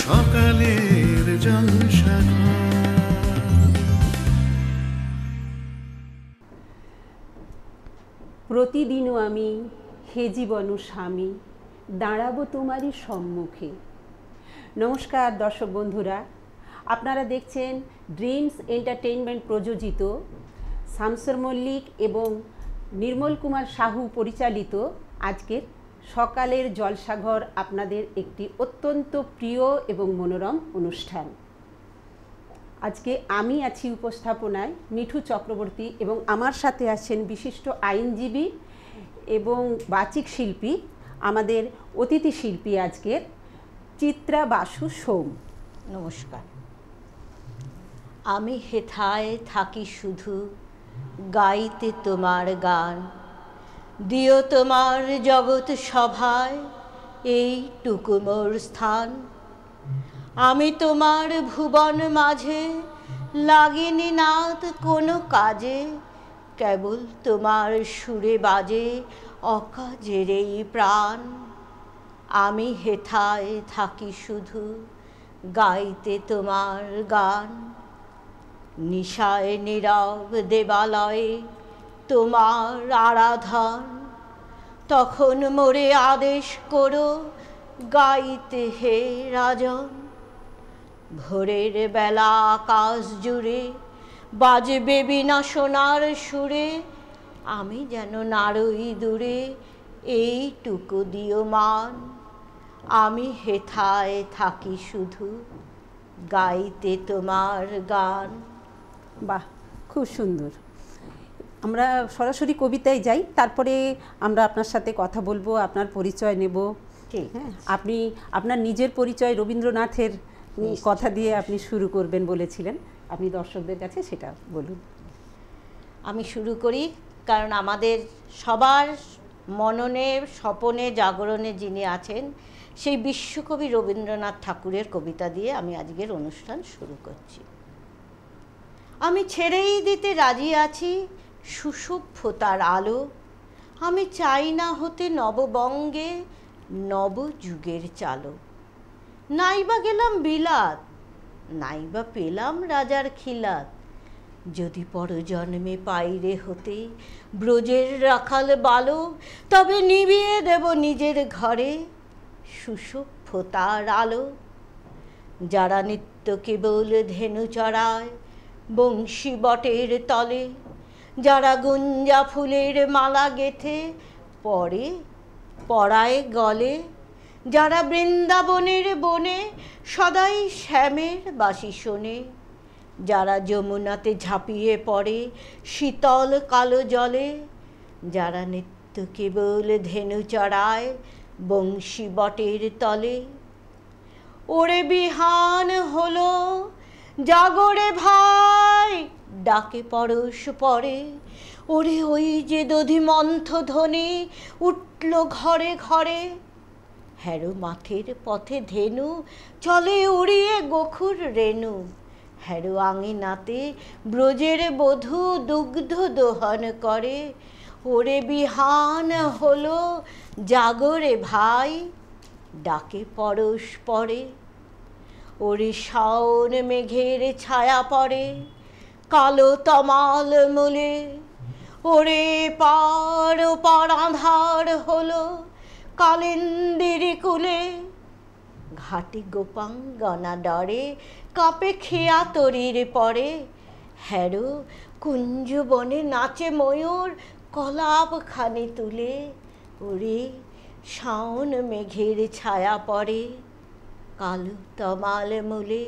সকালের জলসাঘর। প্রতিদিনও আমি হে জীবন স্বামী দাঁড়াবো তোমারই সম্মুখে। নমস্কার দর্শক বন্ধুরা, আপনারা দেখছেন ড্রিমস এন্টারটেইনমেন্ট প্রযোজিত শামসুর মল্লিক এবং নির্মল কুমার সাহু পরিচালিত আজকের সকালের জলসাঘর, আপনাদের একটি অত্যন্ত প্রিয় এবং মনোরম অনুষ্ঠান। আজকে আমি আছি উপস্থাপনায় মিঠু চক্রবর্তী এবং আমার সাথে আছেন বিশিষ্ট আইনজীবী এবং বাচিক শিল্পী, আমাদের অতিথি শিল্পী আজকের চিত্রা বাসু সোম। নমস্কার। আমি হেথায় থাকি শুধু গাইতে তোমার গান, দিও তোমার জগৎ সভায় এইটুকু মোর স্থান। আমি তোমার ভুবন মাঝে লাগিনি নাদ কোনো কাজে, কেবল তোমার সুরে বাজে অকাজের এই প্রাণ। আমি হেথায় থাকি শুধু গাইতে তোমার গান, নিশায় নীরব দেবালয়ে তোমার আরাধন। তখন মোরে আদেশ করো গাইতে হে রাজন। ভোরের বেলা আকাশ জুড়ে বাজবে বীণা সোনার সুরে, আমি যেন নারই দূরে এইটুকু দিও মান। আমি হেথায় থাকি শুধু গাইতে তোমার গান। বাহ, খুব সুন্দর। আমরা সরাসরি কবিতায় যাই, তারপরে আমরা আপনার সাথে কথা বলবো, আপনার পরিচয় নেব। ঠিক, হ্যাঁ, আপনি আপনার নিজের পরিচয় রবীন্দ্রনাথের কথা দিয়ে আপনি শুরু করবেন বলেছিলেন, আপনি দর্শকদের কাছে সেটা বলুন। আমি শুরু করি, কারণ আমাদের সবার মননে স্বপনে জাগরণে যিনি আছেন সেই বিশ্বকবি রবীন্দ্রনাথ ঠাকুরের কবিতা দিয়ে আমি আজকের অনুষ্ঠান শুরু করছি। আমি ছেড়েই দিতে রাজি আছি সুসভ্যতার আলো, আমি চাই না হতে নববঙ্গে নবযুগের চালক। নাইবা গেলাম বিলাত, নাইবা পেলাম রাজার খিলাত, যদি পরজন্মে পাইরে হতে ব্রজের রাখাল বালক, তবে নিভিয়ে দেব নিজের ঘরে সুসভ্যতার আলো। যারা নিত্য কেবল ধেনু চড়ায় বংশী বটের তলে, যারা গুঞ্জা ফুলের মালা গেথে পরে পরায় গলে, যারা বৃন্দাবনের বনে সদাই শ্যামের বাঁশি শোনে, যারা যমুনাতে ঝাঁপিয়ে পড়ে শীতল কালো জলে, যারা নিত্য কেবল ধেনু চড়ায় বংশী বটের তলে। ওরে বিহান হলো জাগরে ভাই, ডাকে পরশ পরে, ওরে ওই যে দধিমন্থ ধ্বনি উঠল ঘরে ঘরে। হ্যারো মাঠের পথে ধেনু চলে উড়িয়ে গোখুর রেণু, হ্যারো আঙিনাতে ব্রজের বধূ দুগ্ধ দোহন করে। ওরে বিহান হলো জাগরে ভাই, ডাকে পরশ পরে। ওরে শাওন মেঘের ছায়া পড়ে কালো তমাল মূলে, ওরে পার পার আঁধার হলো কালিন্দিরি কুলে। ঘাটে গোপাঙ্গনা ডরে কাঁপে খেয়া তরির পরে, হ্যারো কুঞ্জবনে নাচে ময়ূর কলাপ খানি তুলে। ওরে শাওন মেঘের ছায়া পড়ে কালো তমাল মূলে।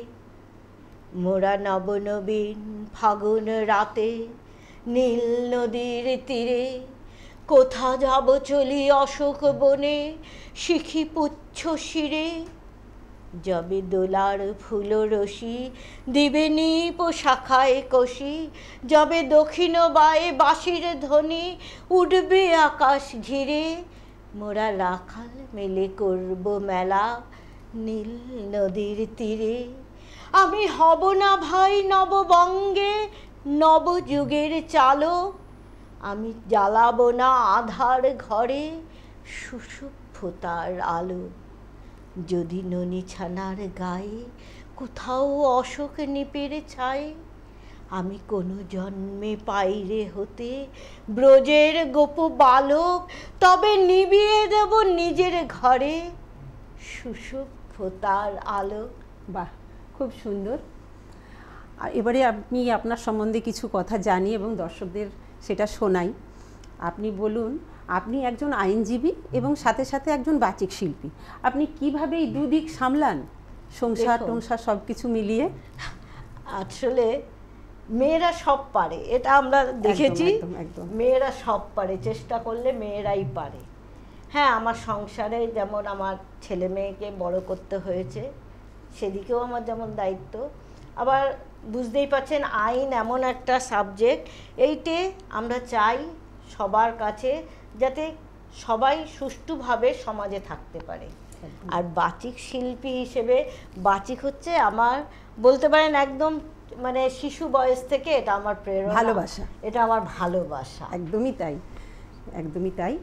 মোরা নবনবীন ফাগুন রাতে নীল নদীর তীরে, কোথা যাব চলি অশোক বনে শিখি পুচ্ছ শিরে। যবে দোলার ফুল রশি দিবে নিপ শাখায় কষি, যবে দক্ষিণ বায়ে বাঁশির ধ্বনি উঠবে আকাশ ঘিরে, মোরা রাখাল মেলে করব মেলা নীল নদীর তীরে। আমি হব না ভাই নববঙ্গে নবযুগের চালক, আমি জ্বালাবো না আধার ঘরে সুসভ্যতার আলো। যদি ননি ছানার গায়ে কোথাও অশোক নিপের ছায়, আমি কোনো জন্মে পাইরে হতে ব্রজের গোপ বালক, তবে নিবিয়ে দেব নিজের ঘরে সুসভ্যতার আলোক। বাহ, খুব সুন্দর। আর এবারে আপনি আপনার সম্বন্ধে কিছু কথা জানি এবং দর্শকদের সেটা শোনাই। আপনি বলুন, আপনি একজন আইনজীবী এবং সাথে সাথে একজন বাচিক শিল্পী। আপনি কিভাবে এই দুদিক সামলান, সংসার টংসার সব কিছু মিলিয়ে? আসলে মেয়েরা সব পারে, এটা আমরা দেখেছি। একদম। মেয়েরা সব পারে, চেষ্টা করলে মেয়েরাই পারে। হ্যাঁ, আমার সংসারে যেমন আমার ছেলে মেয়েকে বড় করতে হয়েছে, সেদিকেও আমার যেমন দায়িত্ব। আবার বুঝতেই পারছেন, আইন এমন একটা সাবজেক্ট, এইটে আমরা চাই সবার কাছে যাতে সবাই সুষ্ঠুভাবে সমাজে থাকতে পারে। আর বাচিক শিল্পী হিসেবে, বাচিক হচ্ছে আমার বলতে পারেন একদম মানে শিশু বয়স থেকে এটা আমার প্রেরণা, ভালোবাসা, এটা আমার ভালোবাসা। একদমই তাই, একদমই তাই।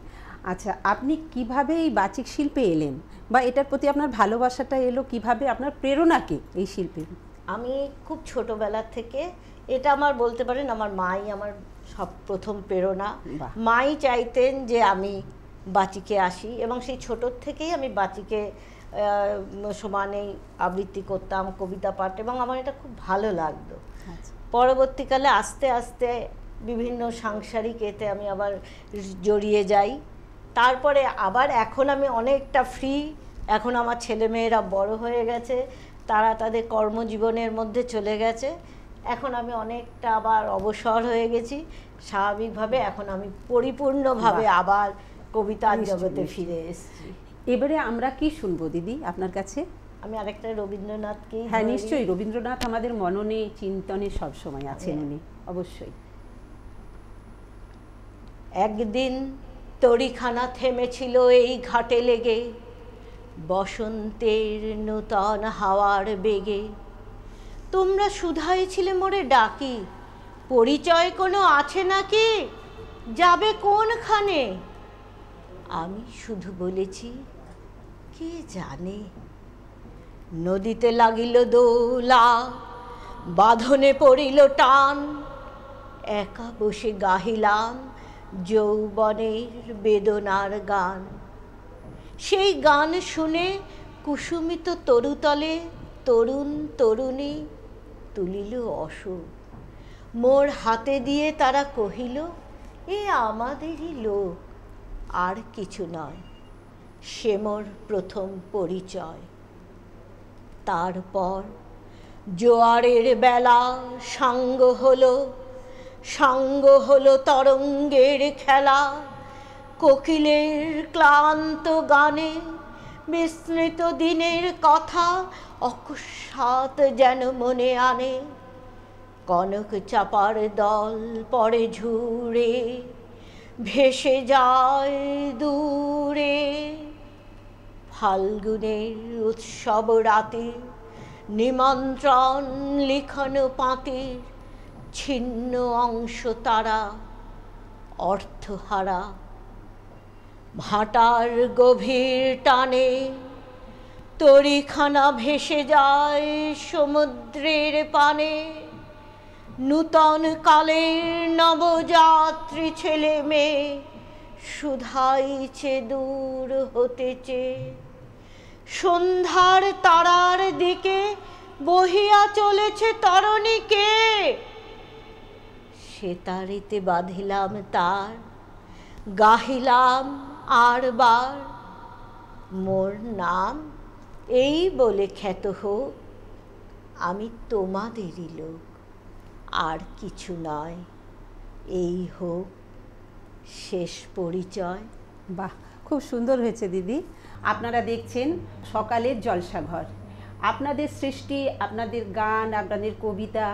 আচ্ছা, আপনি কিভাবে এই বাচিক শিল্পে এলেন, বা এটার প্রতি আপনার ভালোবাসাটা এলো কিভাবে, আপনার প্রেরণাকে এই শিল্পে? আমি খুব ছোটবেলা থেকে, এটা আমার বলতে পারেন আমার মাই আমার সব প্রথম প্রেরণা। মাই চাইতেন যে আমি বাচিকে আসি, এবং সেই ছোটোর থেকেই আমি বাচিকে সমানেই আবৃত্তি করতাম, কবিতা পাঠ, এবং আমার এটা খুব ভালো লাগতো। পরবর্তীকালে আস্তে আস্তে বিভিন্ন সাংসারিক এতে আমি আবার জড়িয়ে যাই। তারপরে আবার এখন আমি অনেকটা ফ্রি, এখন আমার ছেলেমেয়েরা বড় হয়ে গেছে, তারা তাদের কর্মজীবনের মধ্যে চলে গেছে, এখন আমি অনেকটা আবার অবসর হয়ে গেছি। স্বাভাবিকভাবে এখন আমি পরিপূর্ণভাবে আবার কবিতার জগতে ফিরে এসেছি। এবারে আমরা কি শুনবো দিদি আপনার কাছে? আমি আরেকটা রবীন্দ্রনাথকে। হ্যাঁ নিশ্চয়ই, রবীন্দ্রনাথ আমাদের মননে চিন্তনে সব সময় আছেন উনি, অবশ্যই। একদিন তরিখানা থেমেছিল এই ঘাটে লেগে, বসন্তের নূতন হাওয়ার বেগে। তোমরা শুধাইছিলে মোরে ডাকি, পরিচয় কোনো আছে নাকি, যাবে কোনখানে? আমি শুধু বলেছি, কে জানে। নদীতে লাগিল দোলা, বাঁধনে পড়িল টান, একা বসে গাহিলাম যৌবনের বেদনার গান। সেই গান শুনে কুসুমিত তরুতলে তরুণ তরুণী তুলিল অসুর। মোর হাতে দিয়ে তারা কহিল, এ আমাদেরই লোক, আর কিছু নয়, সে মোর প্রথম পরিচয়। তারপর জোয়ারের বেলা সাঙ্গ হলো তরঙ্গের খেলা। কোকিলের ক্লান্ত গানে বিস্মৃত দিনের কথা অকস্মাৎ যেন মনে আনে। কনক চাপার দল পরে ঝুড়ে ভেসে যায় দূরে। ফাল্গুনের উৎসব রাতে নিমন্ত্রণ লিখন পাঁতির, ছিন্ন অংশ তারা অর্থহারা। ভাটার গভীর টানে তরিখানা ভেসে যায় সমুদ্রের পানে। নূতন কালের নবযাত্রী ছেলে মেয়ে শুধাইছে দূর হতেছে। সন্ধ্যার তারার দিকে বহিয়া চলেছে তরণীকে। সেতারিতে বাঁধিলাম তার, গাহিলাম আর বার, মোর নাম এই বলে খ্যাত হোক, আমি তোমাদেরই লোক, আর কিছু নয়, এই হোক শেষ পরিচয়। বাহ, খুব সুন্দর হয়েছে দিদি। আপনারা দেখছেন সকালের জলসাঘর। আপনাদের সৃষ্টি, আপনাদের গান, আপনাদের কবিতা,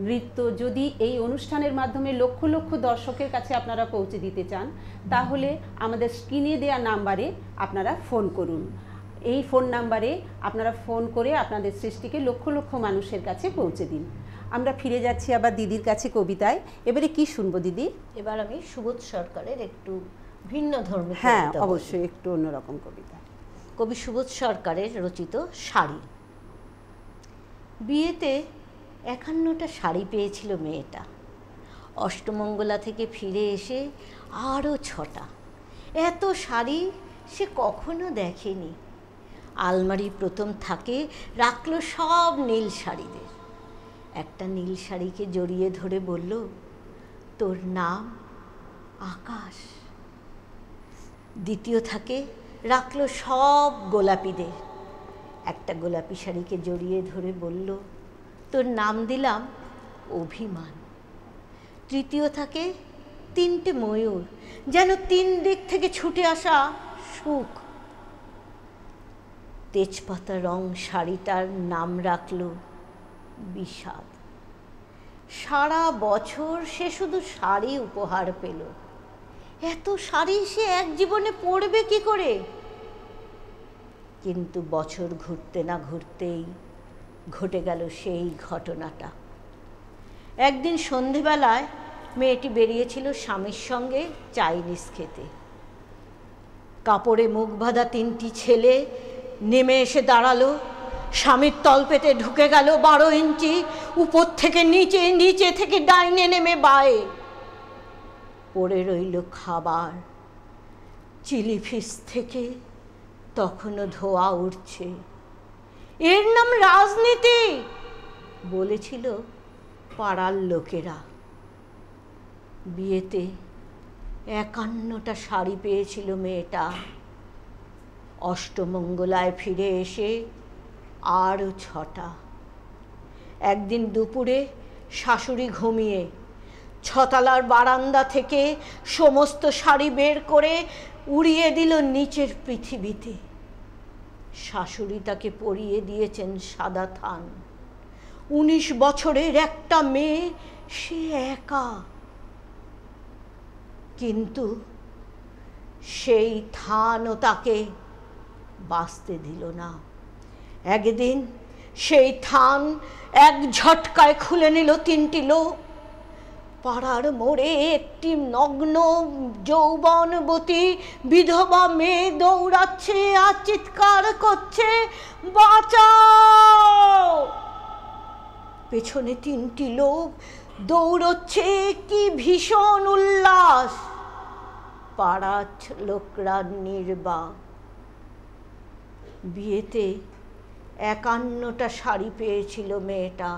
নৃত্য যদি এই অনুষ্ঠানের মাধ্যমে লক্ষ লক্ষ দর্শকের কাছে আপনারা পৌঁছে দিতে চান, তাহলে আমাদের স্ক্রিনে দেওয়া নাম্বারে আপনারা ফোন করুন। এই ফোন নাম্বারে আপনারা ফোন করে আপনাদের সৃষ্টিকে লক্ষ লক্ষ মানুষের কাছে পৌঁছে দিন। আমরা ফিরে যাচ্ছি আবার দিদির কাছে কবিতায়। এবারে কি শুনবো দিদি? এবার আমি সুবোধ সরকারের একটু ভিন্ন ধর্মী, হ্যাঁ অবশ্যই, একটু অন্যরকম কবিতা। কবি সুবোধ সরকারের রচিত শাড়ি। বিয়েতে 51টা শাড়ি পেয়েছিল মেয়েটা। অষ্টমঙ্গলা থেকে ফিরে এসে আরও 6টা। এত শাড়ি সে কখনো দেখেনি। আলমারি প্রথম থাকে রাখলো সব নীল শাড়িদের। একটা নীল শাড়িকে জড়িয়ে ধরে বলল, তোর নাম আকাশ। দ্বিতীয় থাকে রাখলো সব গোলাপিদের। একটা গোলাপি শাড়িকে জড়িয়ে ধরে বলল, তোর নাম দিলাম অভিমান। তৃতীয় থাকে 3টে ময়ূর, যেন 3 দিক থেকে ছুটে আসা সুখ। তেজপাতা রং শাড়িটার নাম রাখলো বিষাদ। সারা বছর সে শুধু শাড়ি উপহার পেল। এত শাড়ি সে এক জীবনে পরবে কি করে? কিন্তু বছর ঘুরতে না ঘুরতেই ঘটে গেল সেই ঘটনাটা। একদিন সন্ধেবেলায় মেয়েটি বেরিয়েছিল স্বামীর সঙ্গে চাইনিজ খেতে। কাপড়ে মুখ বাঁধা 3টি ছেলে নেমে এসে দাঁড়ালো। স্বামীর তলপেটে ঢুকে গেল 12 ইঞ্চি, উপর থেকে নিচে, নিচে থেকে ডাইনে নেমে বায়ে। পড়ে রইল খাবার। চিলি ফিশ থেকে তখনও ধোয়া উঠছে। এর নাম রাজনীতি বলেছিল পাড়ার লোকেরা। বিয়েতে 51টা শাড়ি পেয়েছিল মেয়েটা। অষ্টমঙ্গলায় ফিরে এসে আরও 6টা। একদিন দুপুরে শাশুড়ি ঘুমিয়ে 6তলার বারান্দা থেকে সমস্ত শাড়ি বের করে উড়িয়ে দিল নিচের পৃথিবীতে। শাশুড়ি তাকে পরিয়ে দিয়েছেন সাদা থান। 19 বছরের একটা মেয়ে, সে একা। কিন্তু সেই থানও তাকে বাঁচতে দিল না। একদিন সেই থান এক ঝটকায় খুলে নিল 3টি লোক। পাড়ার মোড়ে একটি নগ্ন যৌবনবতী বিধবা মেয়ে দৌড়াচ্ছে আর চিৎকার করছে, বাঁচাও! পেছনে 3টি লোক দৌড়চ্ছে, কি ভীষণ উল্লাস! পাড়ার লোকরা নির্বাক। বিয়েতে 51টা শাড়ি পেয়েছিল মেয়েটা।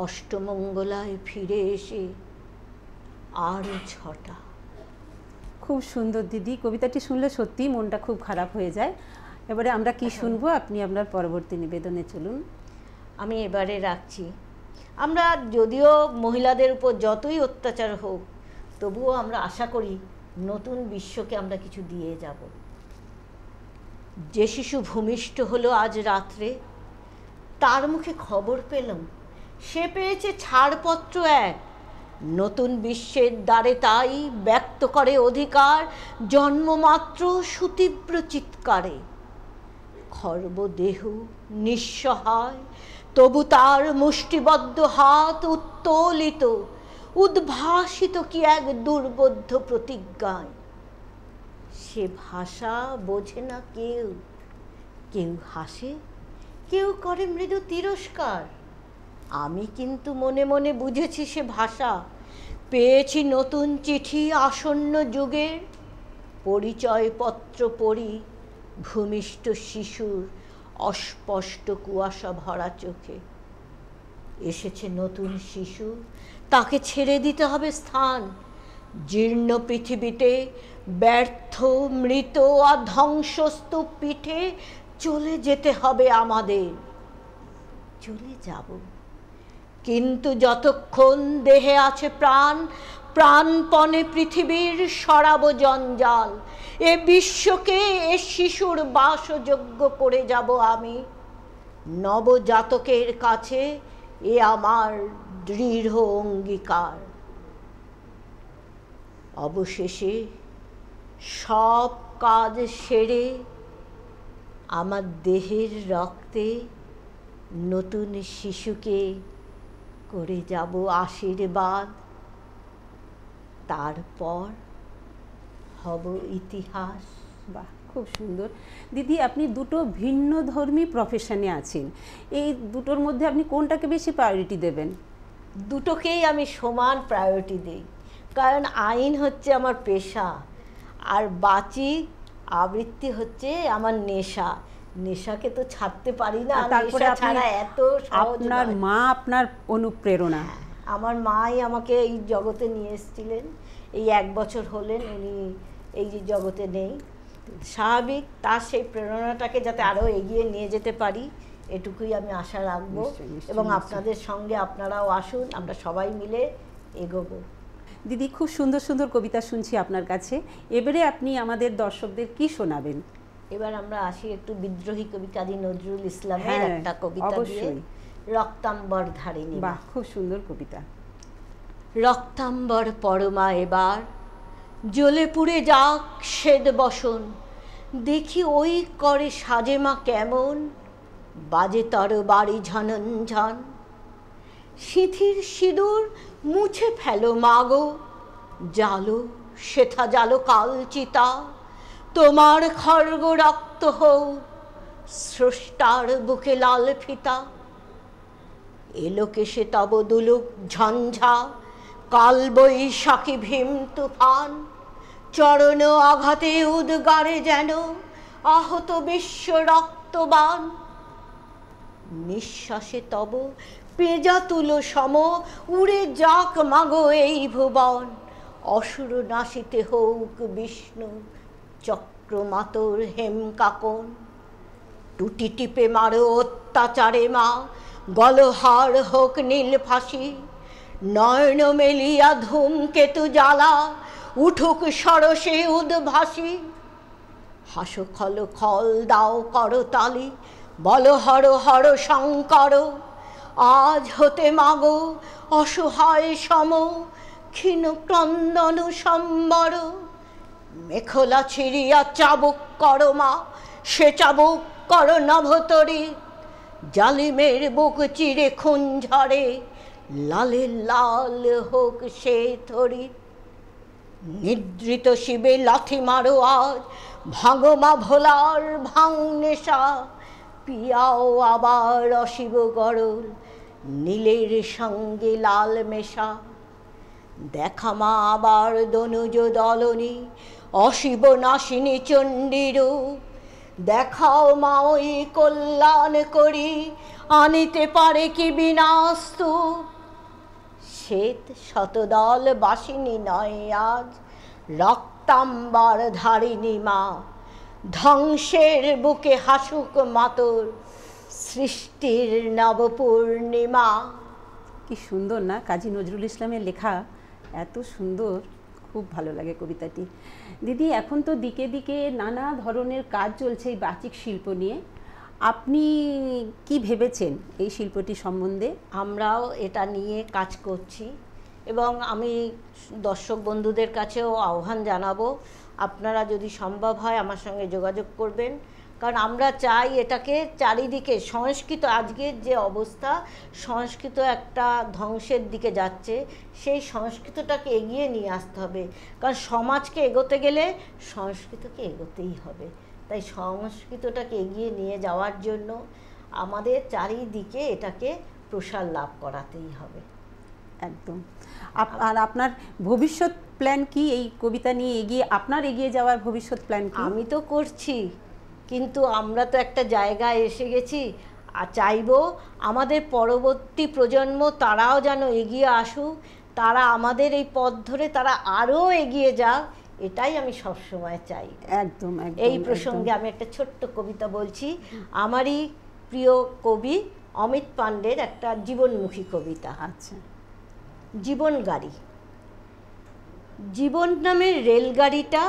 অষ্টমঙ্গলায় ফিরে এসে আরও 6টা। খুব সুন্দর দিদি, কবিতাটি শুনলে সত্যিই মনটা খুব খারাপ হয়ে যায়। এবারে আমরা কি শুনবো, আপনি আপনার পরবর্তী নিবেদনে চলুন। আমি এবারে রাখছি। আমরা যদিও মহিলাদের উপর যতই অত্যাচার হোক, তবুও আমরা আশা করি নতুন বিশ্বকে আমরা কিছু দিয়ে যাব। যে শিশু ভূমিষ্ঠ হলো আজ রাত্রে, তার মুখে খবর পেলাম সে পেয়েছে ছাড়পত্র এক। নতুন বিশ্বের দ্বারে তাই ব্যক্ত করে অধিকার জন্মমাত্র সুতীব্র চিৎকারে। খর্বদেহ নিঃসহায়, তবু তার মুষ্টিবদ্ধ হাত উত্তোলিত, উদ্ভাসিত কি এক দুর্বোধ্য প্রতিজ্ঞায়। সে ভাষা বোঝে না কেউ। কেউ হাসে, কেউ করে মৃদু তিরস্কার। আমি কিন্তু মনে মনে বুঝেছি সে ভাষা। পেয়েছি নতুন চিঠি আসন্ন যুগের। পরিচয়পত্র পড়ি ভূমিষ্ঠ শিশুর অস্পষ্ট কুয়াশা ভরা চোখে। এসেছে নতুন শিশু, তাকে ছেড়ে দিতে হবে স্থান। জীর্ণ পৃথিবীতে ব্যর্থ, মৃত আর ধ্বংসস্তূপ পিঠে চলে যেতে হবে আমাদের। চলে যাব, কিন্তু যতক্ষণ দেহে আছে প্রাণ, প্রাণপণে পৃথিবীর সরাবো জঞ্জাল। এ বিশ্বকে এ শিশুর বাসযোগ্য করে যাব আমি। নবজাতকের কাছে এ আমার দৃঢ় অঙ্গীকার। অবশেষে সব কাজ সেরে আমার দেহের রক্তে নতুন শিশুকে করে যাব আশীর্বাদ। তারপর হব ইতিহাস। বাহ, খুব সুন্দর। দিদি, আপনি দুটো ভিন্ন ধর্মী প্রফেশনে আছেন, এই দুটোর মধ্যে আপনি কোনটাকে বেশি প্রায়োরিটি দেবেন? দুটোকেই আমি সমান প্রায়োরিটি দিই, কারণ আইন হচ্ছে আমার পেশা আর বাচিক আবৃত্তি হচ্ছে আমার নেশা। নেশাকে তো ছাড়তে পারি না, তারপরে নেশা ছাড়া এত সহজ আপনার নয়। মা আপনার অনুপ্রেরণা। আমার মাই আমাকে এই জগতে নিয়ে এসেছিলেন, এই 1 বছর হলেন উনি এই যে জগতে নেই। স্বাভাবিক তার সেই প্রেরণাটাকে যাতে আরও এগিয়ে নিয়ে যেতে পারি, এটুকুই আমি আশা রাখবো। এবং আপনাদের সঙ্গে আপনারাও আসুন, আমরা সবাই মিলে এগোবো। দিদি, খুব সুন্দর সুন্দর কবিতা শুনছি আপনার কাছে। এবারে আপনি আমাদের দর্শকদের কি শোনাবেন? এবার আমরা আসি একটু বিদ্রোহী কবি কাজী নজরুল ইসলামের একটা কবিতা দিয়ে, রক্তাম্বর ধারিণী। বাহ, খুব সুন্দর কবিতা। রক্তাম্বর পরমা এবার জ্বলে পুড়ে যাক শ্বেত বসন, দেখি ওই করে সাজে মা কেমন, বাজে তর বাড়ি ঝনন ঝন। সিঁথির সিঁদুর মুছে ফেলো মাগো, জালো সেথা জালো কালচিতা, তোমার খর্গ রক্ত হোক স্রষ্টার বুকে লাল ফিতা। এলোকে সে তব দুলুক ঝঞ্ঝা, কাল বৈশাখী ভীম তুফান, চরণ আঘাতে উদ্গারে যেন আহত বিশ্ব রক্তবান। নিঃশ্বাসে তব পেঁজা তুলো সম উড়ে যাক মাগো এই ভুবন, অসুর নাশিতে হোক বিষ্ণু চক্রমাতর হেম কাকন। টুটি টিপে মারো অত্যাচারে মা, গলহার হোক নীল ফাঁসি, নয়ন মেলিয়া ধূমকেতু জ্বালা উঠুক সরসে উদ্ভাসী। হাসো খল খল দাও করতালি, বল হর হর শঙ্কর, আজ হতে মাগো অসহায় সম ক্ষীণ ক্রন্দন সম্বর। মেখলা ছিড়িয়া চাবুক করো মা, সে চাবুক কর নভতরী, জালিমের বুক চিরে খুন ঝরে, লালে লাল হোক সে থরি। নিদ্রিত শিবে লাথি মারো আজ, ভাঙো মা ভোলার ভাঙ নেশা, পিয়াও আবার অশিব গরল নীলের সঙ্গে লাল মেশা। দেখা মা আবার দনুজ দলনী, অশিব নাশিনী চণ্ডীর, দেখাও মা ওই কল্যাণ করি, আনিতে পারে কি বিনাস্তু। শ্বেত শতদল বাসিনী নয় আজ, রক্তাম্বার ধারিণী মা, ধ্বংসের বুকে হাসুক মাতর সৃষ্টির নবপূর্ণিমা। কি সুন্দর না কাজী নজরুল ইসলামের লেখা, এত সুন্দর, খুব ভালো লাগে কবিতাটি। দিদি, এখন তো দিকে দিকে নানা ধরনের কাজ চলছে এই বাচিক শিল্প নিয়ে, আপনি কি ভেবেছেন এই শিল্পটি সম্বন্ধে? আমরাও এটা নিয়ে কাজ করছি এবং আমি দর্শক বন্ধুদের কাছেও আহ্বান জানাবো, আপনারা যদি সম্ভব হয় আমার সঙ্গে যোগাযোগ করবেন। কারণ আমরা চাই এটাকে চারিদিকে সংস্কৃত, আজকের যে অবস্থা সংস্কৃত একটা ধ্বংসের দিকে যাচ্ছে, সেই সংস্কৃতটাকে এগিয়ে নিয়ে আসতে হবে। কারণ সমাজকে এগোতে গেলে সংস্কৃতকে এগোতেই হবে। তাই সংস্কৃতটাকে এগিয়ে নিয়ে যাওয়ার জন্য আমাদের চারিদিকে এটাকে প্রসার লাভ করাতেই হবে। একদম। আর আপনার ভবিষ্যৎ প্ল্যান কি এই কবিতা নিয়ে আপনার এগিয়ে যাওয়ার ভবিষ্যৎ প্ল্যান কি? আমি তো করছি, কিন্তু আমরা তো একটা জায়গায় এসে গেছি, আর চাইবো আমাদের পরবর্তী প্রজন্ম তারাও যেন এগিয়ে আসুক, তারা আমাদের এই পথ ধরে তারা আরও এগিয়ে যাক, এটাই আমি সবসময় চাই। একদম। এই প্রসঙ্গে আমি একটা ছোট্ট কবিতা বলছি, আমারই প্রিয় কবি অমিত পান্ডের একটা জীবনমুখী কবিতা। আচ্ছা। জীবন গাড়ি। জীবন নামের রেলগাড়িটা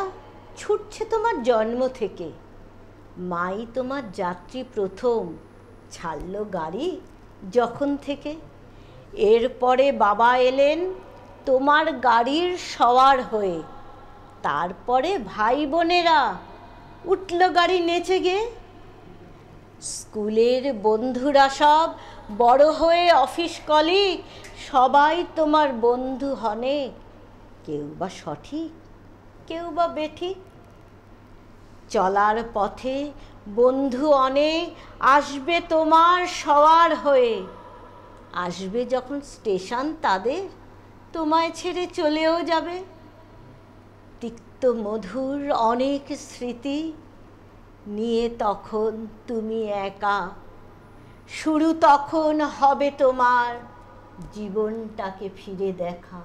ছুটছে তোমার জন্ম থেকে, মাই তোমার যাত্রী প্রথম ছাড়লো গাড়ি যখন থেকে। এরপরে বাবা এলেন তোমার গাড়ির সওয়ার হয়ে, তারপরে ভাই বোনেরা উঠল গাড়ি নেচে গে। স্কুলের বন্ধুরা সব বড় হয়ে অফিস কলিগ, সবাই তোমার বন্ধু হনে, কেউ বা সঠিক কেউ বা বেঠিক। চলার পথে বন্ধু অনেক আসবে তোমার সওয়ার হয়ে, আসবে যখন স্টেশন তাদের, তোমায় ছেড়ে চলেও যাবে। তিক্ত মধুর অনেক স্মৃতি নিয়ে তখন তুমি একা, শুরু তখন হবে তোমার জীবনটাকে ফিরে দেখা।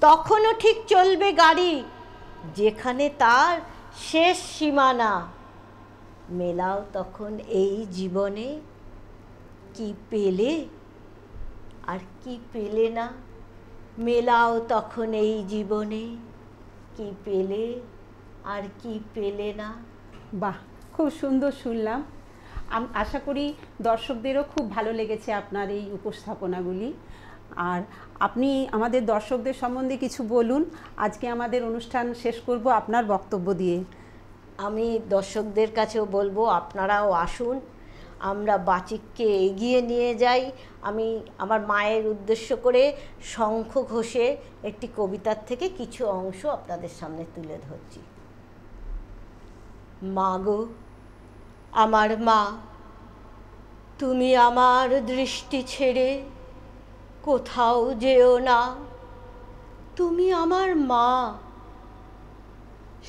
তখনও ঠিক চলবে গাড়ি যেখানে তার শেষ সীমানা, মেলাও তখন এই জীবনে কি পেলে আর কি পেলে না, মেলাও তখন এই জীবনে কি পেলে আর কি পেলে না। বাহ, খুব সুন্দর শুনলাম। আশা করি দর্শকদেরও খুব ভালো লেগেছে আপনার এই উপস্থাপনাগুলি। আর আপনি আমাদের দর্শকদের সম্বন্ধে কিছু বলুন। আজকে আমাদের অনুষ্ঠান শেষ করব আপনার বক্তব্য দিয়ে। আমি দর্শকদের কাছেও বলবো আপনারাও আসুন, আমরা বাচিককে এগিয়ে নিয়ে যাই। আমি আমার মায়ের উদ্দেশ্য করে শঙ্খ ঘোষে একটি কবিতার থেকে কিছু অংশ আপনাদের সামনে তুলে ধরছি। মা গো আমার মা, তুমি আমার দৃষ্টি ছেড়ে কোথাও যেও না, তুমি আমার মা।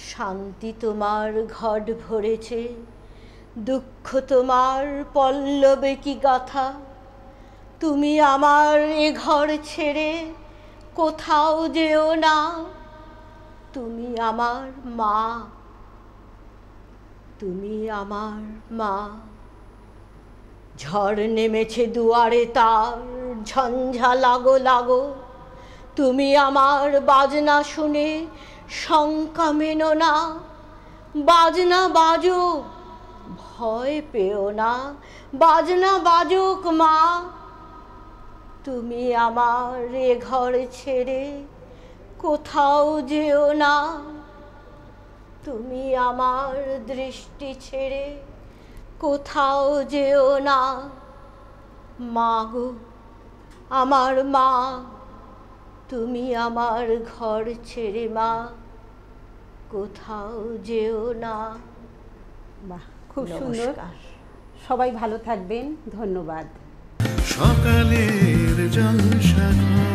শান্তি তোমার ঘট ভরেছে, দুঃখ তোমার পল্লবে কি গাথা, তুমি আমার এ ঘর ছেড়ে কোথাও যেও না, তুমি আমার মা, তুমি আমার মা। ঝড় নেমেছে দুয়ারে তার, ঝঞ্ঝা লাগো লাগো, তুমি আমার বাজনা শুনে শঙ্কা মেনো না, বাজনা বাজুক ভয় পেও না, বাজনা বাজুক মা। তুমি আমার এ ঘর ছেড়ে কোথাও যেও না, তুমি আমার দৃষ্টি ছেড়ে কোথাও যেও না। মা গো আমার মা, তুমি আমার ঘর ছেড়ে মা কোথাও যেও না। বাহ, খুব সুন্দর। সবাই ভালো থাকবেন, ধন্যবাদ। সকালের জলসাঘর।